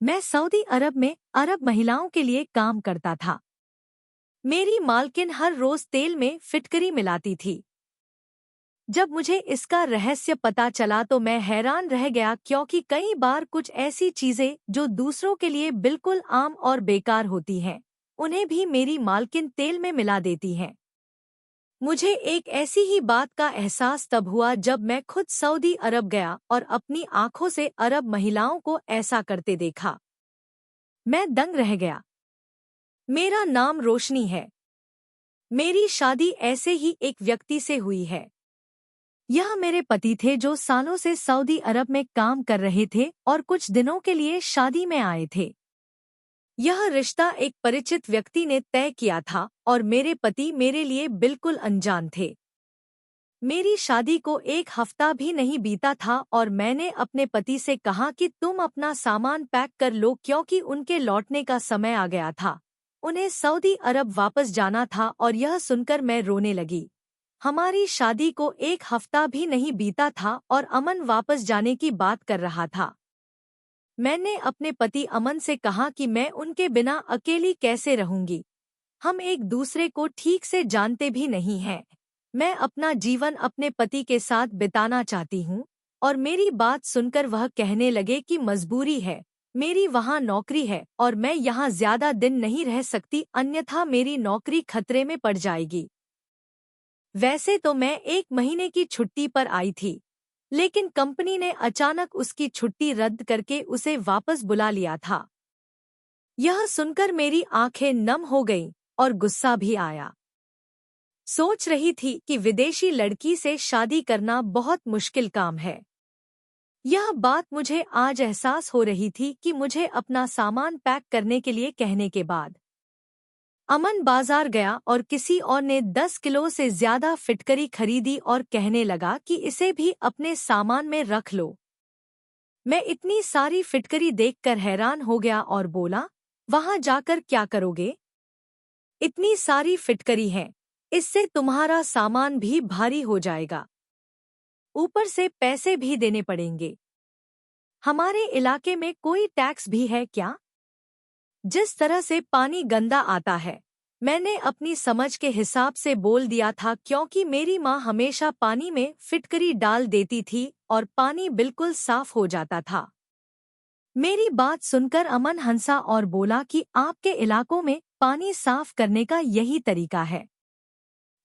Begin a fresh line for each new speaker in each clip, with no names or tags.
मैं सऊदी अरब में अरब महिलाओं के लिए काम करता था। मेरी मालकिन हर रोज तेल में फिटकरी मिलाती थी। जब मुझे इसका रहस्य पता चला तो मैं हैरान रह गया, क्योंकि कई बार कुछ ऐसी चीजें जो दूसरों के लिए बिल्कुल आम और बेकार होती हैं, उन्हें भी मेरी मालकिन तेल में मिला देती हैं। मुझे एक ऐसी ही बात का एहसास तब हुआ जब मैं खुद सऊदी अरब गया और अपनी आंखों से अरब महिलाओं को ऐसा करते देखा। मैं दंग रह गया। मेरा नाम रोशनी है। मेरी शादी ऐसे ही एक व्यक्ति से हुई है। यह मेरे पति थे जो सालों से सऊदी अरब में काम कर रहे थे और कुछ दिनों के लिए शादी में आए थे। यह रिश्ता एक परिचित व्यक्ति ने तय किया था और मेरे पति मेरे लिए बिल्कुल अनजान थे। मेरी शादी को एक हफ्ता भी नहीं बीता था और मैंने अपने पति से कहा कि तुम अपना सामान पैक कर लो, क्योंकि उनके लौटने का समय आ गया था। उन्हें सऊदी अरब वापस जाना था और यह सुनकर मैं रोने लगी। हमारी शादी को एक हफ्ता भी नहीं बीता था और अमन वापस जाने की बात कर रहा था। मैंने अपने पति अमन से कहा कि मैं उनके बिना अकेली कैसे रहूंगी। हम एक दूसरे को ठीक से जानते भी नहीं हैं। मैं अपना जीवन अपने पति के साथ बिताना चाहती हूँ। और मेरी बात सुनकर वह कहने लगे कि मजबूरी है, मेरी वहाँ नौकरी है और मैं यहाँ ज्यादा दिन नहीं रह सकती, अन्यथा मेरी नौकरी खतरे में पड़ जाएगी। वैसे तो मैं 1 महीने की छुट्टी पर आई थी, लेकिन कंपनी ने अचानक उसकी छुट्टी रद्द करके उसे वापस बुला लिया था। यह सुनकर मेरी आंखें नम हो गईं और गुस्सा भी आया। सोच रही थी कि विदेशी लड़की से शादी करना बहुत मुश्किल काम है। यह बात मुझे आज एहसास हो रही थी कि मुझे अपना सामान पैक करने के लिए कहने के बाद अमन बाजार गया और किसी और ने 10 किलो से ज्यादा फिटकरी खरीदी और कहने लगा कि इसे भी अपने सामान में रख लो। मैं इतनी सारी फिटकरी देखकर हैरान हो गया और बोला, वहां जाकर क्या करोगे? इतनी सारी फिटकरी हैं, इससे तुम्हारा सामान भी भारी हो जाएगा। ऊपर से पैसे भी देने पड़ेंगे। हमारे इलाके में कोई टैक्स भी है क्या? जिस तरह से पानी गंदा आता है, मैंने अपनी समझ के हिसाब से बोल दिया था, क्योंकि मेरी माँ हमेशा पानी में फिटकरी डाल देती थी और पानी बिल्कुल साफ हो जाता था। मेरी बात सुनकर अमन हंसा और बोला कि आपके इलाकों में पानी साफ करने का यही तरीका है।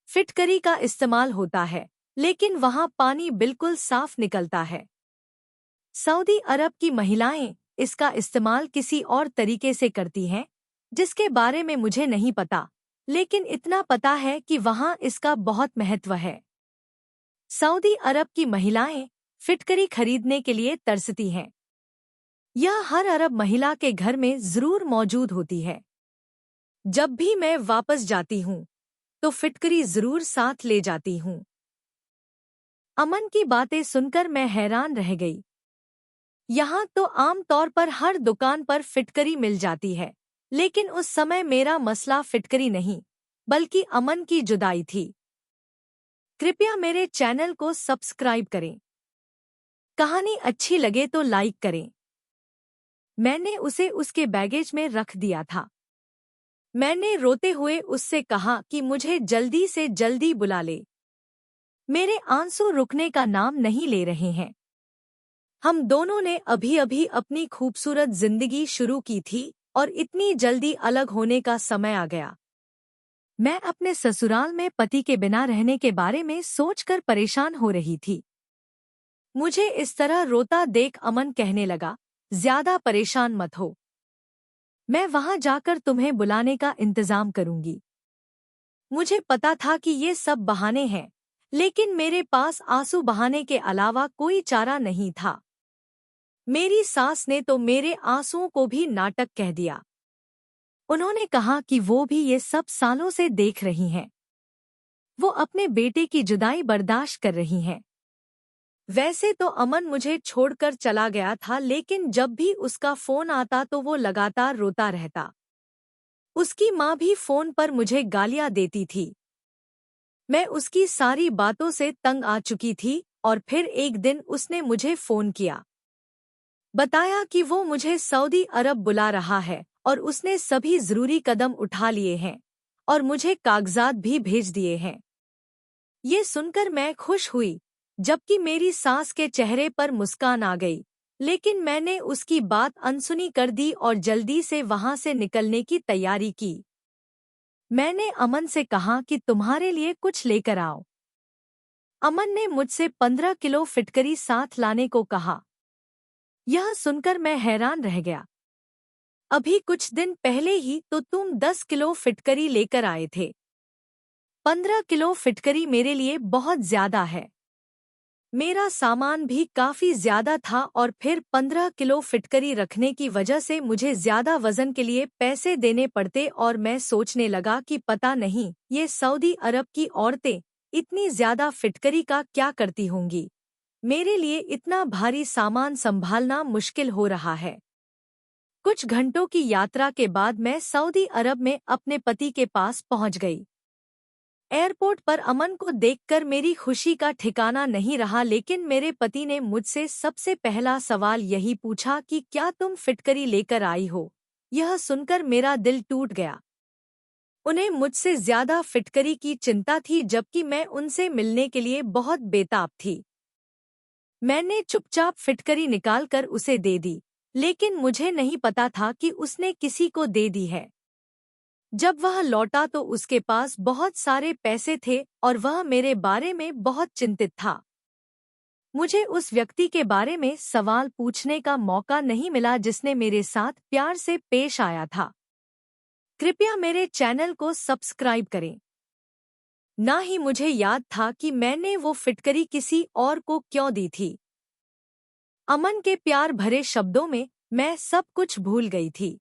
फिटकरी का इस्तेमाल होता है, लेकिन वहाँ पानी बिल्कुल साफ निकलता है। सऊदी अरब की महिलाएं इसका इस्तेमाल किसी और तरीके से करती हैं, जिसके बारे में मुझे नहीं पता, लेकिन इतना पता है कि वहाँ इसका बहुत महत्व है। सऊदी अरब की महिलाएं फिटकरी खरीदने के लिए तरसती हैं। यह हर अरब महिला के घर में जरूर मौजूद होती है। जब भी मैं वापस जाती हूँ तो फिटकरी जरूर साथ ले जाती हूँ। अमन की बातें सुनकर मैं हैरान रह गई। यहाँ तो आम तौर पर हर दुकान पर फिटकरी मिल जाती है, लेकिन उस समय मेरा मसला फिटकरी नहीं, बल्कि अमन की जुदाई थी। कृपया मेरे चैनल को सब्सक्राइब करें। कहानी अच्छी लगे तो लाइक करें। मैंने उसे उसके बैगेज में रख दिया था। मैंने रोते हुए उससे कहा कि मुझे जल्दी से जल्दी बुला ले। मेरे आंसू रुकने का नाम नहीं ले रहे हैं। हम दोनों ने अभी अभी अपनी खूबसूरत जिंदगी शुरू की थी और इतनी जल्दी अलग होने का समय आ गया। मैं अपने ससुराल में पति के बिना रहने के बारे में सोचकर परेशान हो रही थी। मुझे इस तरह रोता देख अमन कहने लगा, ज्यादा परेशान मत हो, मैं वहां जाकर तुम्हें बुलाने का इंतजाम करूंगी। मुझे पता था कि ये सब बहाने हैं, लेकिन मेरे पास आंसू बहाने के अलावा कोई चारा नहीं था। मेरी सास ने तो मेरे आंसुओं को भी नाटक कह दिया। उन्होंने कहा कि वो भी ये सब सालों से देख रही हैं। वो अपने बेटे की जुदाई बर्दाश्त कर रही हैं। वैसे तो अमन मुझे छोड़कर चला गया था, लेकिन जब भी उसका फोन आता तो वो लगातार रोता रहता। उसकी माँ भी फोन पर मुझे गालियां देती थी। मैं उसकी सारी बातों से तंग आ चुकी थी और फिर एक दिन उसने मुझे फोन किया। बताया कि वो मुझे सऊदी अरब बुला रहा है और उसने सभी जरूरी कदम उठा लिए हैं और मुझे कागजात भी भेज दिए हैं। ये सुनकर मैं खुश हुई, जबकि मेरी सास के चेहरे पर मुस्कान आ गई, लेकिन मैंने उसकी बात अनसुनी कर दी और जल्दी से वहां से निकलने की तैयारी की। मैंने अमन से कहा कि तुम्हारे लिए कुछ लेकर आओ। अमन ने मुझसे 15 किलो फिटकरी साथ लाने को कहा। यह सुनकर मैं हैरान रह गया। अभी कुछ दिन पहले ही तो तुम 10 किलो फिटकरी लेकर आए थे। 15 किलो फिटकरी मेरे लिए बहुत ज्यादा है। मेरा सामान भी काफी ज्यादा था और फिर 15 किलो फिटकरी रखने की वजह से मुझे ज्यादा वजन के लिए पैसे देने पड़ते और मैं सोचने लगा कि पता नहीं ये सऊदी अरब की औरतें इतनी ज्यादा फिटकरी का क्या करती होंगी। मेरे लिए इतना भारी सामान संभालना मुश्किल हो रहा है। कुछ घंटों की यात्रा के बाद मैं सऊदी अरब में अपने पति के पास पहुंच गई। एयरपोर्ट पर अमन को देखकर मेरी खुशी का ठिकाना नहीं रहा, लेकिन मेरे पति ने मुझसे सबसे पहला सवाल यही पूछा कि क्या तुम फिटकरी लेकर आई हो। यह सुनकर मेरा दिल टूट गया। उन्हें मुझसे ज्यादा फिटकरी की चिंता थी, जबकि मैं उनसे मिलने के लिए बहुत बेताब थी। मैंने चुपचाप फिटकरी निकालकर उसे दे दी, लेकिन मुझे नहीं पता था कि उसने किसी को दे दी है। जब वह लौटा तो उसके पास बहुत सारे पैसे थे और वह मेरे बारे में बहुत चिंतित था। मुझे उस व्यक्ति के बारे में सवाल पूछने का मौका नहीं मिला जिसने मेरे साथ प्यार से पेश आया था। कृपया मेरे चैनल को सब्सक्राइब करें। ना ही मुझे याद था कि मैंने वो फिटकरी किसी और को क्यों दी थी। अमन के प्यार भरे शब्दों में मैं सब कुछ भूल गई थी।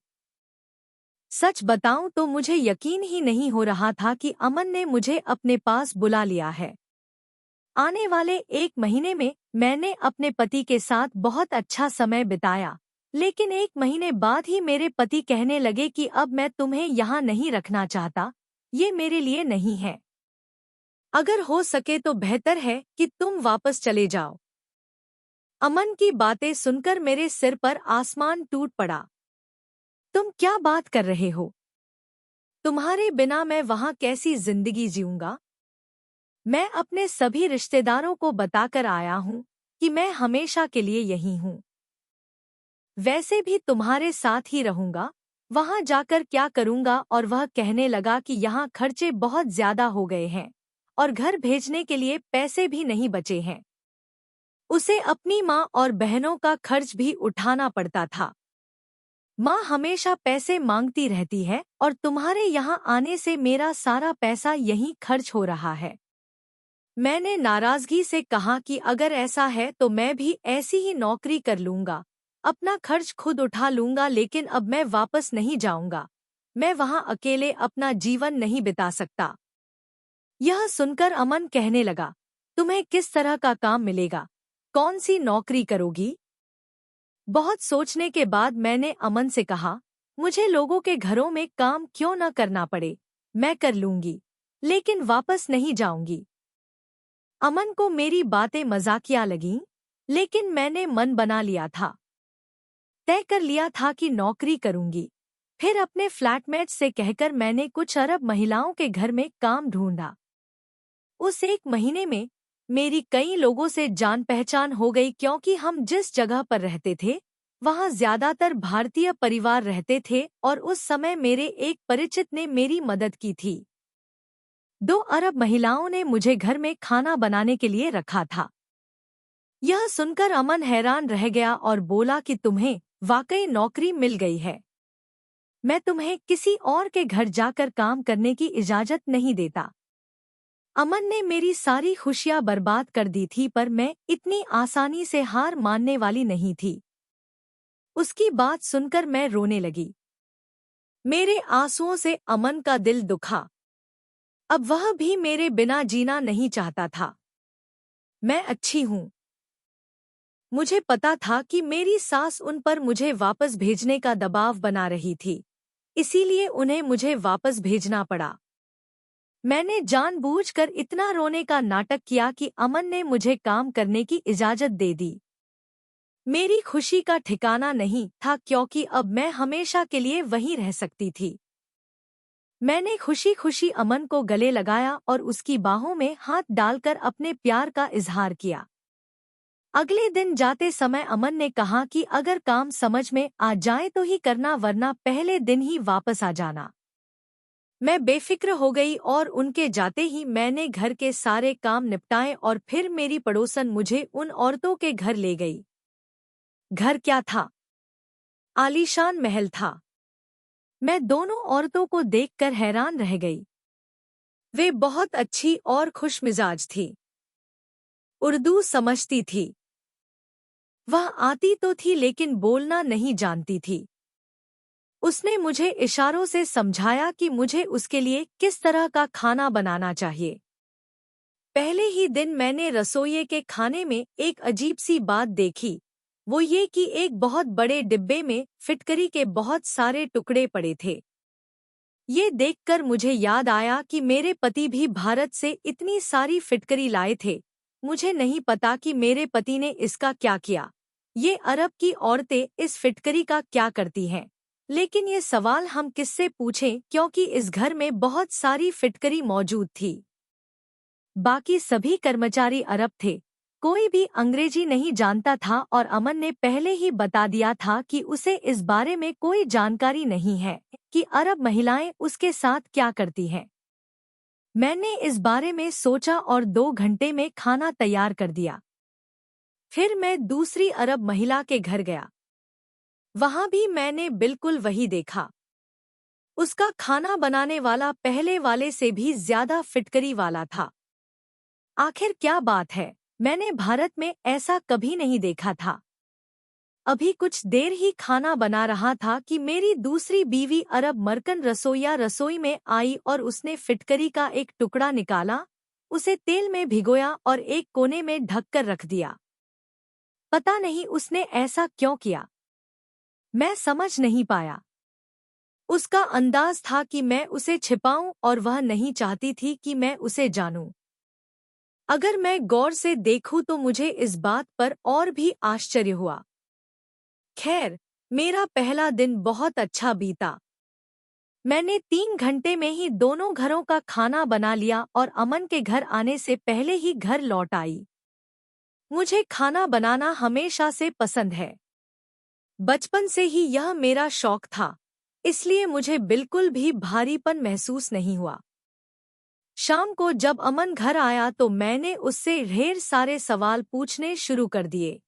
सच बताऊं तो मुझे यकीन ही नहीं हो रहा था कि अमन ने मुझे अपने पास बुला लिया है। आने वाले 1 महीने में मैंने अपने पति के साथ बहुत अच्छा समय बिताया, लेकिन 1 महीने बाद ही मेरे पति कहने लगे कि अब मैं तुम्हें यहाँ नहीं रखना चाहता, ये मेरे लिए नहीं है। अगर हो सके तो बेहतर है कि तुम वापस चले जाओ। अमन की बातें सुनकर मेरे सिर पर आसमान टूट पड़ा। तुम क्या बात कर रहे हो? तुम्हारे बिना मैं वहां कैसी जिंदगी जीऊंगा? मैं अपने सभी रिश्तेदारों को बताकर आया हूं कि मैं हमेशा के लिए यहीं हूं। वैसे भी तुम्हारे साथ ही रहूंगा, वहां जाकर क्या करूंगा? और वह कहने लगा कि यहाँ खर्चे बहुत ज्यादा हो गए हैं और घर भेजने के लिए पैसे भी नहीं बचे हैं। उसे अपनी माँ और बहनों का खर्च भी उठाना पड़ता था। माँ हमेशा पैसे मांगती रहती है और तुम्हारे यहाँ आने से मेरा सारा पैसा यहीं खर्च हो रहा है। मैंने नाराजगी से कहा कि अगर ऐसा है तो मैं भी ऐसी ही नौकरी कर लूंगा, अपना खर्च खुद उठा लूंगा, लेकिन अब मैं वापस नहीं जाऊंगा। मैं वहां अकेले अपना जीवन नहीं बिता सकता। यह सुनकर अमन कहने लगा, तुम्हें किस तरह का काम मिलेगा? कौन सी नौकरी करोगी? बहुत सोचने के बाद मैंने अमन से कहा, मुझे लोगों के घरों में काम क्यों न करना पड़े, मैं कर लूंगी, लेकिन वापस नहीं जाऊंगी। अमन को मेरी बातें मजाकिया लगीं, लेकिन मैंने मन बना लिया था, तय कर लिया था कि नौकरी करूंगी। फिर अपने फ्लैटमेट से कहकर मैंने कुछ अरब महिलाओं के घर में काम ढूंढा। उस 1 महीने में मेरी कई लोगों से जान पहचान हो गई, क्योंकि हम जिस जगह पर रहते थे वहां ज्यादातर भारतीय परिवार रहते थे और उस समय मेरे एक परिचित ने मेरी मदद की थी। 2 अरब महिलाओं ने मुझे घर में खाना बनाने के लिए रखा था। यह सुनकर अमन हैरान रह गया और बोला कि तुम्हें वाकई नौकरी मिल गई है। मैं तुम्हें किसी और के घर जाकर काम करने की इजाजत नहीं देता। अमन ने मेरी सारी खुशियां बर्बाद कर दी थी, पर मैं इतनी आसानी से हार मानने वाली नहीं थी। उसकी बात सुनकर मैं रोने लगी। मेरे आंसुओं से अमन का दिल दुखा। अब वह भी मेरे बिना जीना नहीं चाहता था। मैं अच्छी हूँ। मुझे पता था कि मेरी सास उन पर मुझे वापस भेजने का दबाव बना रही थी, इसीलिए उन्हें मुझे वापस भेजना पड़ा। मैंने जानबूझकर इतना रोने का नाटक किया कि अमन ने मुझे काम करने की इजाजत दे दी। मेरी खुशी का ठिकाना नहीं था क्योंकि अब मैं हमेशा के लिए वहीं रह सकती थी। मैंने खुशी खुशी अमन को गले लगाया और उसकी बाहों में हाथ डालकर अपने प्यार का इजहार किया। अगले दिन जाते समय अमन ने कहा कि अगर काम समझ में आ जाए तो ही करना, वरना पहले दिन ही वापस आ जाना। मैं बेफिक्र हो गई और उनके जाते ही मैंने घर के सारे काम निपटाए और फिर मेरी पड़ोसन मुझे उन औरतों के घर ले गई। घर क्या था? आलीशान महल था। मैं दोनों औरतों को देखकर हैरान रह गई। वे बहुत अच्छी और खुशमिजाज थी। उर्दू समझती थी। वह आती तो थी लेकिन बोलना नहीं जानती थी। उसने मुझे इशारों से समझाया कि मुझे उसके लिए किस तरह का खाना बनाना चाहिए। पहले ही दिन मैंने रसोइये के खाने में एक अजीब सी बात देखी, वो ये कि एक बहुत बड़े डिब्बे में फिटकरी के बहुत सारे टुकड़े पड़े थे। ये देखकर मुझे याद आया कि मेरे पति भी भारत से इतनी सारी फिटकरी लाए थे। मुझे नहीं पता कि मेरे पति ने इसका क्या किया। ये अरब की औरतें इस फिटकरी का क्या करती हैं? लेकिन ये सवाल हम किससे पूछें, क्योंकि इस घर में बहुत सारी फिटकरी मौजूद थी। बाकी सभी कर्मचारी अरब थे। कोई भी अंग्रेजी नहीं जानता था और अमन ने पहले ही बता दिया था कि उसे इस बारे में कोई जानकारी नहीं है कि अरब महिलाएं उसके साथ क्या करती हैं। मैंने इस बारे में सोचा और 2 घंटे में खाना तैयार कर दिया। फिर मैं दूसरी अरब महिला के घर गया। वहां भी मैंने बिल्कुल वही देखा। उसका खाना बनाने वाला पहले वाले से भी ज्यादा फिटकरी वाला था। आखिर क्या बात है? मैंने भारत में ऐसा कभी नहीं देखा था। अभी कुछ देर ही खाना बना रहा था कि मेरी दूसरी बीवी अरब मरकन रसोइया रसोई में आई और उसने फिटकरी का एक टुकड़ा निकाला, उसे तेल में भिगोया और एक कोने में ढककर रख दिया। पता नहीं उसने ऐसा क्यों किया। मैं समझ नहीं पाया। उसका अंदाज था कि मैं उसे छिपाऊं और वह नहीं चाहती थी कि मैं उसे जानूं। अगर मैं गौर से देखूं तो मुझे इस बात पर और भी आश्चर्य हुआ। खैर, मेरा पहला दिन बहुत अच्छा बीता। मैंने 3 घंटे में ही दोनों घरों का खाना बना लिया और अमन के घर आने से पहले ही घर लौट आई। मुझे खाना बनाना हमेशा से पसंद है। बचपन से ही यह मेरा शौक था, इसलिए मुझे बिल्कुल भी भारीपन महसूस नहीं हुआ। शाम को जब अमन घर आया तो मैंने उससे ढेर सारे सवाल पूछने शुरू कर दिए।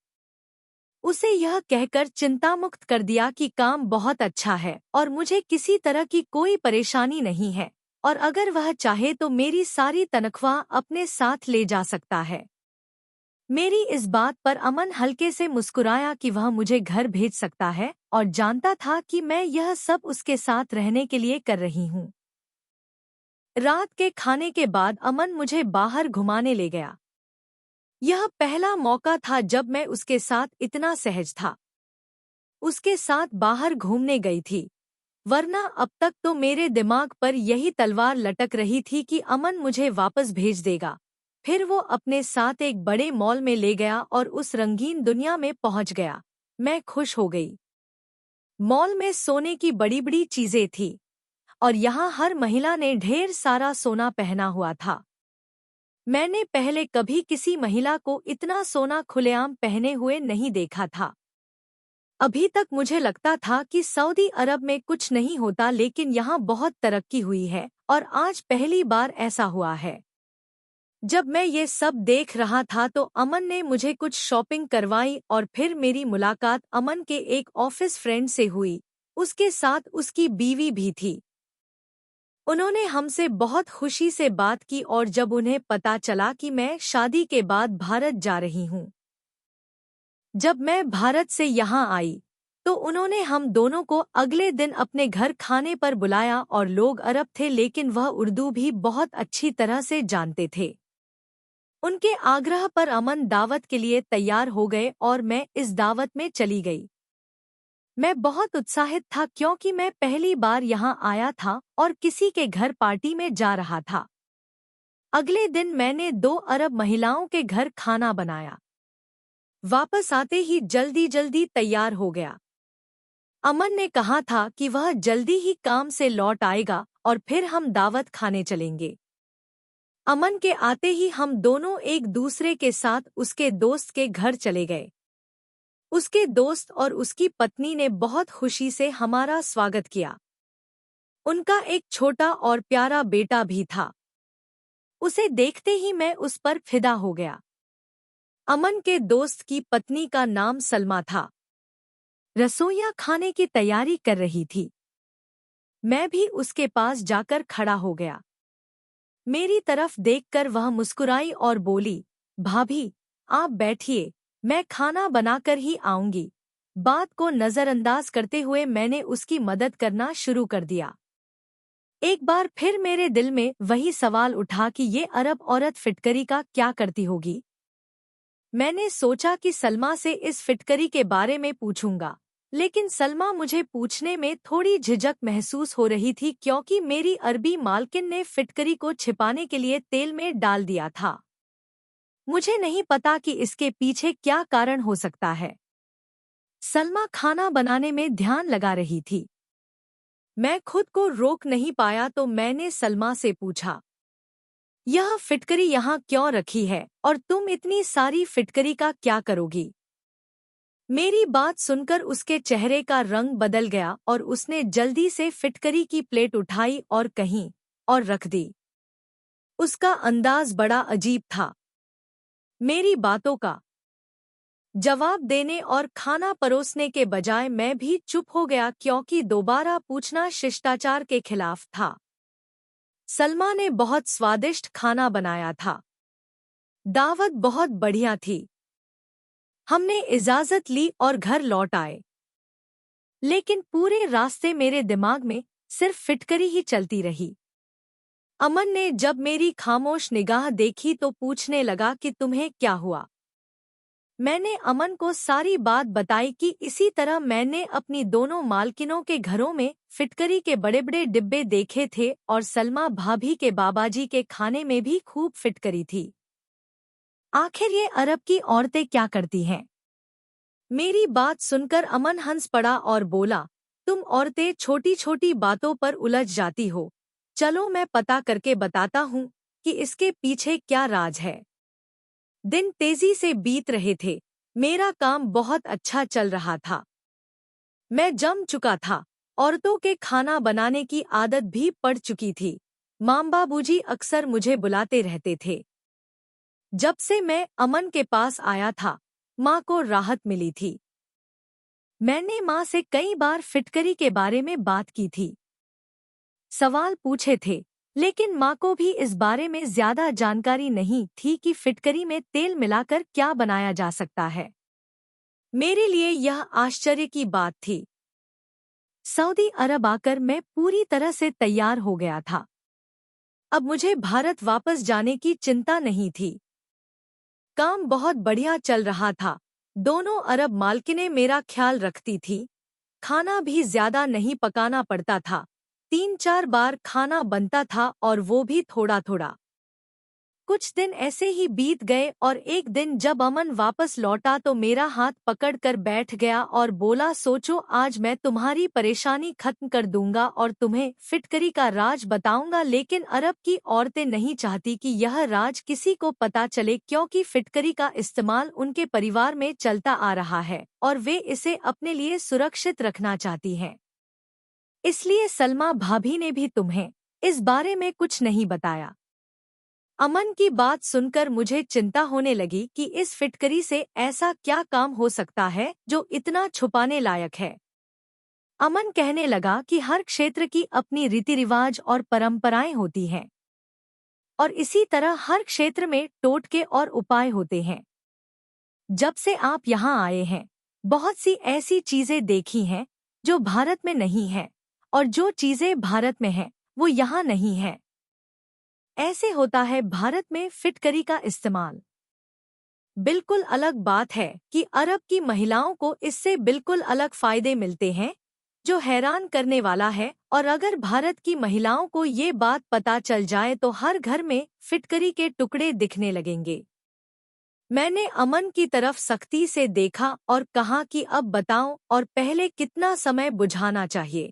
उसे यह कहकर चिंतामुक्त कर दिया कि काम बहुत अच्छा है और मुझे किसी तरह की कोई परेशानी नहीं है और अगर वह चाहे तो मेरी सारी तनख्वाह अपने साथ ले जा सकता है। मेरी इस बात पर अमन हल्के से मुस्कुराया कि वह मुझे घर भेज सकता है और जानता था कि मैं यह सब उसके साथ रहने के लिए कर रही हूँ। रात के खाने के बाद अमन मुझे बाहर घुमाने ले गया। यह पहला मौका था जब मैं उसके साथ इतना सहज था। उसके साथ बाहर घूमने गई थी, वरना अब तक तो मेरे दिमाग पर यही तलवार लटक रही थी कि अमन मुझे वापस भेज देगा। फिर वो अपने साथ एक बड़े मॉल में ले गया और उस रंगीन दुनिया में पहुंच गया। मैं खुश हो गई। मॉल में सोने की बड़ी बड़ी चीजें थी और यहाँ हर महिला ने ढेर सारा सोना पहना हुआ था। मैंने पहले कभी किसी महिला को इतना सोना खुलेआम पहने हुए नहीं देखा था। अभी तक मुझे लगता था कि सऊदी अरब में कुछ नहीं होता, लेकिन यहाँ बहुत तरक्की हुई है और आज पहली बार ऐसा हुआ है। जब मैं ये सब देख रहा था तो अमन ने मुझे कुछ शॉपिंग करवाई और फिर मेरी मुलाकात अमन के एक ऑफिस फ्रेंड से हुई। उसके साथ उसकी बीवी भी थी। उन्होंने हमसे बहुत खुशी से बात की और जब उन्हें पता चला कि मैं शादी के बाद भारत जा रही हूँ, जब मैं भारत से यहाँ आई, तो उन्होंने हम दोनों को अगले दिन अपने घर खाने पर बुलाया और लोग अरब थे लेकिन वह उर्दू भी बहुत अच्छी तरह से जानते थे। उनके आग्रह पर अमन दावत के लिए तैयार हो गए और मैं इस दावत में चली गई। मैं बहुत उत्साहित था क्योंकि मैं पहली बार यहाँ आया था और किसी के घर पार्टी में जा रहा था। अगले दिन मैंने 2 अरब महिलाओं के घर खाना बनाया। वापस आते ही जल्दी जल्दी तैयार हो गया। अमन ने कहा था कि वह जल्दी ही काम से लौट आएगा और फिर हम दावत खाने चलेंगे। अमन के आते ही हम दोनों एक दूसरे के साथ उसके दोस्त के घर चले गए। उसके दोस्त और उसकी पत्नी ने बहुत खुशी से हमारा स्वागत किया। उनका एक छोटा और प्यारा बेटा भी था। उसे देखते ही मैं उस पर फिदा हो गया। अमन के दोस्त की पत्नी का नाम सलमा था। रसोइया खाने की तैयारी कर रही थी। मैं भी उसके पास जाकर खड़ा हो गया। मेरी तरफ देखकर वह मुस्कुराई और बोली, भाभी, आप बैठिए, मैं खाना बनाकर ही आऊंगी। बात को नजरअंदाज करते हुए मैंने उसकी मदद करना शुरू कर दिया। एक बार फिर मेरे दिल में वही सवाल उठा कि ये अरब औरत फिटकरी का क्या करती होगी। मैंने सोचा कि सलमा से इस फिटकरी के बारे में पूछूंगा, लेकिन सलमा मुझे पूछने में थोड़ी झिझक महसूस हो रही थी क्योंकि मेरी अरबी मालकिन ने फिटकरी को छिपाने के लिए तेल में डाल दिया था। मुझे नहीं पता कि इसके पीछे क्या कारण हो सकता है। सलमा खाना बनाने में ध्यान लगा रही थी। मैं खुद को रोक नहीं पाया तो मैंने सलमा से पूछा, यह फिटकरी यहाँ क्यों रखी है और तुम इतनी सारी फिटकरी का क्या करोगी? मेरी बात सुनकर उसके चेहरे का रंग बदल गया और उसने जल्दी से फिटकरी की प्लेट उठाई और कहीं और रख दी। उसका अंदाज बड़ा अजीब था। मेरी बातों का जवाब देने और खाना परोसने के बजाय मैं भी चुप हो गया क्योंकि दोबारा पूछना शिष्टाचार के खिलाफ था। सलमा ने बहुत स्वादिष्ट खाना बनाया था। दावत बहुत बढ़िया थी। हमने इजाजत ली और घर लौट आए। लेकिन पूरे रास्ते मेरे दिमाग में सिर्फ फिटकरी ही चलती रही। अमन ने जब मेरी खामोश निगाह देखी तो पूछने लगा कि तुम्हें क्या हुआ। मैंने अमन को सारी बात बताई कि इसी तरह मैंने अपनी दोनों मालकिनों के घरों में फिटकरी के बड़े बड़े डिब्बे देखे थे और सलमा भाभी के बाबाजी के खाने में भी खूब फिटकरी थी। आखिर ये अरब की औरतें क्या करती हैं? मेरी बात सुनकर अमन हंस पड़ा और बोला, तुम औरतें छोटी छोटी बातों पर उलझ जाती हो। चलो मैं पता करके बताता हूँ कि इसके पीछे क्या राज है। दिन तेजी से बीत रहे थे। मेरा काम बहुत अच्छा चल रहा था। मैं जम चुका था। औरतों के खाना बनाने की आदत भी पड़ चुकी थी। माम बाबूजी अक्सर मुझे बुलाते रहते थे। जब से मैं अमन के पास आया था, माँ को राहत मिली थी। मैंने माँ से कई बार फिटकरी के बारे में बात की थी, सवाल पूछे थे, लेकिन माँ को भी इस बारे में ज्यादा जानकारी नहीं थी कि फिटकरी में तेल मिलाकर क्या बनाया जा सकता है। मेरे लिए यह आश्चर्य की बात थी। सऊदी अरब आकर मैं पूरी तरह से तैयार हो गया था। अब मुझे भारत वापस जाने की चिंता नहीं थी। काम बहुत बढ़िया चल रहा था। दोनों अरब मालकिनें मेरा ख्याल रखती थी। खाना भी ज्यादा नहीं पकाना पड़ता था। 3-4 बार खाना बनता था और वो भी थोड़ा थोड़ा। कुछ दिन ऐसे ही बीत गए और एक दिन जब अमन वापस लौटा तो मेरा हाथ पकड़कर बैठ गया और बोला, सोचो आज मैं तुम्हारी परेशानी खत्म कर दूंगा और तुम्हें फिटकरी का राज बताऊंगा। लेकिन अरब की औरतें नहीं चाहती कि यह राज किसी को पता चले क्योंकि फिटकरी का इस्तेमाल उनके परिवार में चलता आ रहा है और वे इसे अपने लिए सुरक्षित रखना चाहती हैं। इसलिए सलमा भाभी ने भी तुम्हें इस बारे में कुछ नहीं बताया। अमन की बात सुनकर मुझे चिंता होने लगी कि इस फिटकरी से ऐसा क्या काम हो सकता है जो इतना छुपाने लायक है। अमन कहने लगा कि हर क्षेत्र की अपनी रीति रिवाज और परंपराएं होती हैं और इसी तरह हर क्षेत्र में टोटके और उपाय होते हैं। जब से आप यहाँ आए हैं, बहुत सी ऐसी चीजें देखी हैं जो भारत में नहीं हैं और जो चीजें भारत में हैं वो यहाँ नहीं हैं। ऐसे होता है भारत में फिटकरी का इस्तेमाल। बिल्कुल अलग बात है कि अरब की महिलाओं को इससे बिल्कुल अलग फायदे मिलते हैं, जो हैरान करने वाला है। और अगर भारत की महिलाओं को ये बात पता चल जाए तो हर घर में फिटकरी के टुकड़े दिखने लगेंगे। मैंने अमन की तरफ सख्ती से देखा और कहा कि अब बताओ और पहले कितना समय बुझाना चाहिए।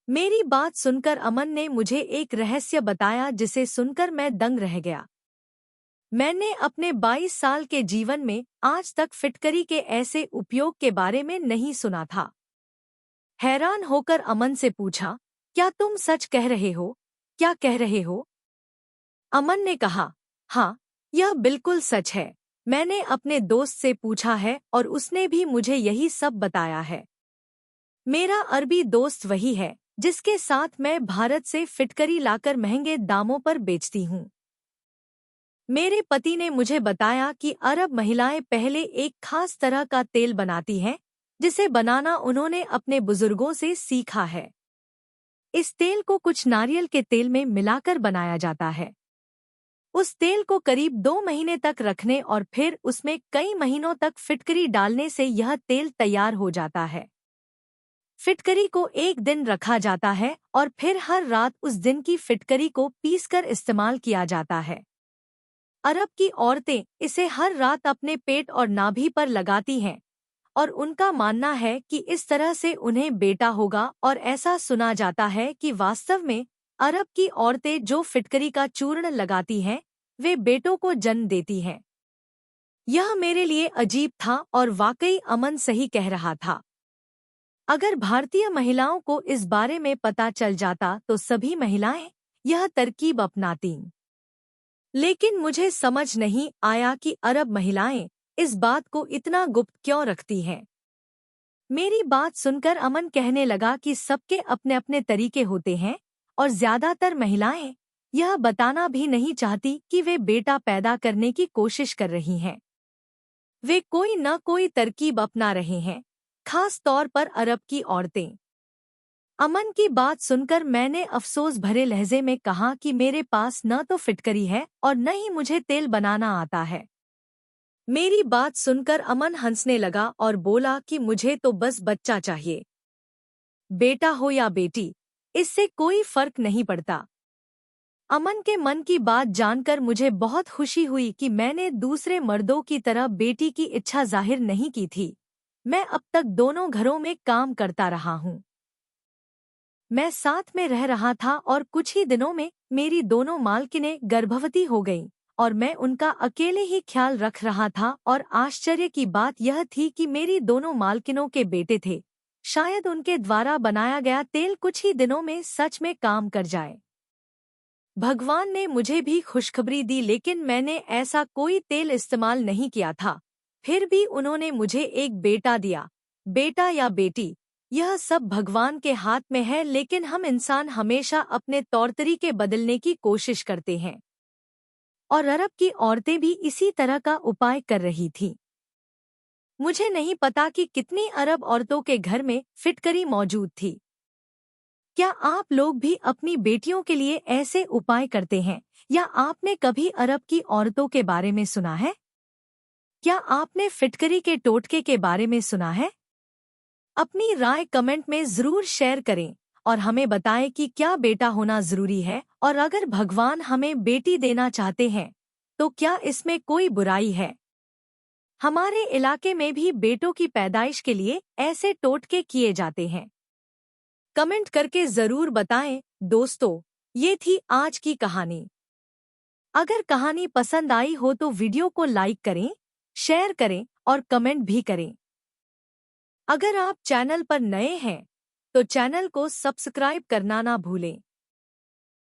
मेरी बात सुनकर अमन ने मुझे एक रहस्य बताया जिसे सुनकर मैं दंग रह गया। मैंने अपने 22 साल के जीवन में आज तक फिटकरी के ऐसे उपयोग के बारे में नहीं सुना था। हैरान होकर अमन से पूछा, क्या तुम सच कह रहे हो? क्या कह रहे हो? अमन ने कहा, हाँ, यह बिल्कुल सच है। मैंने अपने दोस्त से पूछा है और उसने भी मुझे यही सब बताया है। मेरा अरबी दोस्त वही है जिसके साथ मैं भारत से फिटकरी लाकर महंगे दामों पर बेचती हूँ। मेरे पति ने मुझे बताया कि अरब महिलाएं पहले एक खास तरह का तेल बनाती हैं, जिसे बनाना उन्होंने अपने बुजुर्गों से सीखा है। इस तेल को कुछ नारियल के तेल में मिलाकर बनाया जाता है। उस तेल को करीब 2 महीने तक रखने और फिर उसमें कई महीनों तक फिटकरी डालने से यह तेल तैयार हो जाता है। फिटकरी को एक दिन रखा जाता है और फिर हर रात उस दिन की फिटकरी को पीसकर इस्तेमाल किया जाता है। अरब की औरतें इसे हर रात अपने पेट और नाभि पर लगाती हैं और उनका मानना है कि इस तरह से उन्हें बेटा होगा, और ऐसा सुना जाता है कि वास्तव में अरब की औरतें जो फिटकरी का चूर्ण लगाती हैं, वे बेटों को जन्म देती हैं। यह मेरे लिए अजीब था और वाकई अमन सही कह रहा था। अगर भारतीय महिलाओं को इस बारे में पता चल जाता तो सभी महिलाएं यह तरकीब अपनातीं। लेकिन मुझे समझ नहीं आया कि अरब महिलाएं इस बात को इतना गुप्त क्यों रखती हैं। मेरी बात सुनकर अमन कहने लगा कि सबके अपने अपने तरीके होते हैं और ज्यादातर महिलाएं यह बताना भी नहीं चाहती कि वे बेटा पैदा करने की कोशिश कर रही हैं। वे कोई न कोई तरकीब अपना रहे हैं, खास तौर पर अरब की औरतें। अमन की बात सुनकर मैंने अफसोस भरे लहजे में कहा कि मेरे पास न तो फिटकरी है और न ही मुझे तेल बनाना आता है। मेरी बात सुनकर अमन हंसने लगा और बोला कि मुझे तो बस बच्चा चाहिए। बेटा हो या बेटी, इससे कोई फर्क नहीं पड़ता। अमन के मन की बात जानकर मुझे बहुत खुशी हुई कि मैंने दूसरे मर्दों की तरह बेटी की इच्छा जाहिर नहीं की थी। मैं अब तक दोनों घरों में काम करता रहा हूँ। मैं साथ में रह रहा था और कुछ ही दिनों में मेरी दोनों मालकिनें गर्भवती हो गईं और मैं उनका अकेले ही ख्याल रख रहा था, और आश्चर्य की बात यह थी कि मेरी दोनों मालकिनों के बेटे थे। शायद उनके द्वारा बनाया गया तेल कुछ ही दिनों में सच में काम कर जाए। भगवान ने मुझे भी खुशखबरी दी, लेकिन मैंने ऐसा कोई तेल इस्तेमाल नहीं किया था। फिर भी उन्होंने मुझे एक बेटा दिया। बेटा या बेटी, यह सब भगवान के हाथ में है, लेकिन हम इंसान हमेशा अपने तौर तरीके बदलने की कोशिश करते हैं। और अरब की औरतें भी इसी तरह का उपाय कर रही थीं। मुझे नहीं पता कि कितनी अरब औरतों के घर में फिटकरी मौजूद थी। क्या आप लोग भी अपनी बेटियों के लिए ऐसे उपाय करते हैं, या आपने कभी अरब की औरतों के बारे में सुना है? क्या आपने फिटकरी के टोटके के बारे में सुना है? अपनी राय कमेंट में जरूर शेयर करें और हमें बताएं कि क्या बेटा होना जरूरी है, और अगर भगवान हमें बेटी देना चाहते हैं तो क्या इसमें कोई बुराई है। हमारे इलाके में भी बेटों की पैदाइश के लिए ऐसे टोटके किए जाते हैं। कमेंट करके जरूर बताएं। दोस्तों, ये थी आज की कहानी। अगर कहानी पसंद आई हो तो वीडियो को लाइक करें, शेयर करें और कमेंट भी करें। अगर आप चैनल पर नए हैं तो चैनल को सब्सक्राइब करना ना भूलें।